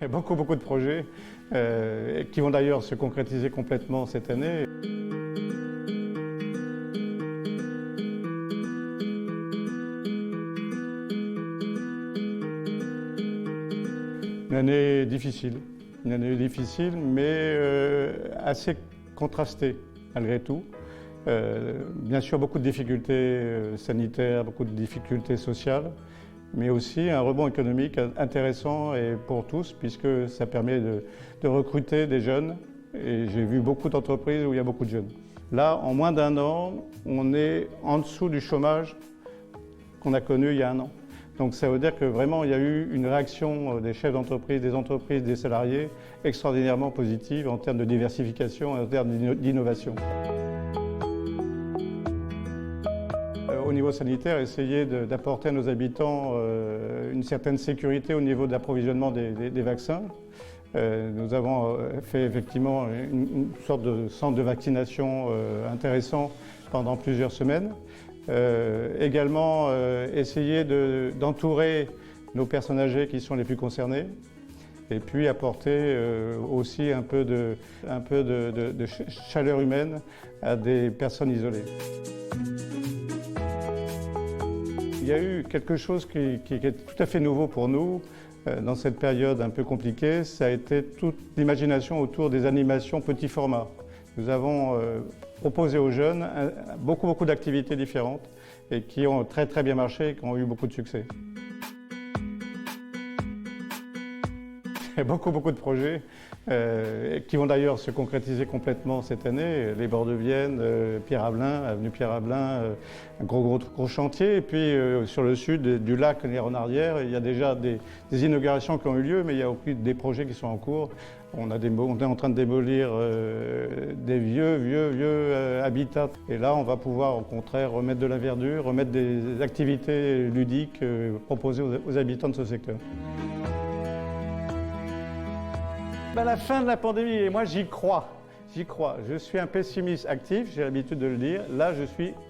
Il y a beaucoup de projets qui vont d'ailleurs se concrétiser complètement cette année. Une année difficile, mais assez contrastée malgré tout. Bien sûr, beaucoup de difficultés sanitaires, beaucoup de difficultés sociales, mais aussi un rebond économique intéressant et pour tous, puisque ça permet de recruter des jeunes. Et j'ai vu beaucoup d'entreprises où il y a beaucoup de jeunes. Là, en moins d'un an, on est en dessous du chômage qu'on a connu il y a un an. Donc ça veut dire que vraiment il y a eu une réaction des chefs d'entreprise, des entreprises, des salariés extraordinairement positive en termes de diversification et en termes d'innovation. Au niveau sanitaire, essayer d'apporter à nos habitants une certaine sécurité au niveau de l'approvisionnement des vaccins. Nous avons fait effectivement une sorte de centre de vaccination intéressant pendant plusieurs semaines. Également essayer d'entourer nos personnes âgées qui sont les plus concernées et puis apporter aussi un peu de chaleur humaine à des personnes isolées. Il y a eu quelque chose qui est tout à fait nouveau pour nous dans cette période un peu compliquée, ça a été toute l'imagination autour des animations petit format. Nous avons proposé aux jeunes beaucoup d'activités différentes et qui ont très bien marché et qui ont eu beaucoup de succès. Il y a beaucoup de projets qui vont d'ailleurs se concrétiser complètement cette année. Les bords de Vienne, Pierre-Hablin, avenue Pierre-Hablin, un gros chantier. Et puis sur le sud du lac Les Renardières, il y a déjà des inaugurations qui ont eu lieu, mais il y a aussi des projets qui sont en cours. On est en train de démolir des vieux habitats. Et là, on va pouvoir au contraire remettre de la verdure, remettre des activités ludiques proposées aux habitants de ce secteur. La fin de la pandémie, et moi j'y crois. Je suis un pessimiste actif, j'ai l'habitude de le dire. Là,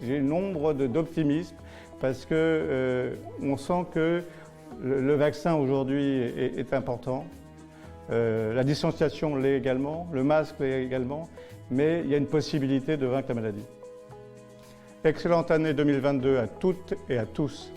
j'ai une ombre d'optimisme parce que on sent que le vaccin aujourd'hui est important. La distanciation l'est également, le masque l'est également, mais il y a une possibilité de vaincre la maladie. Excellente année 2022 à toutes et à tous.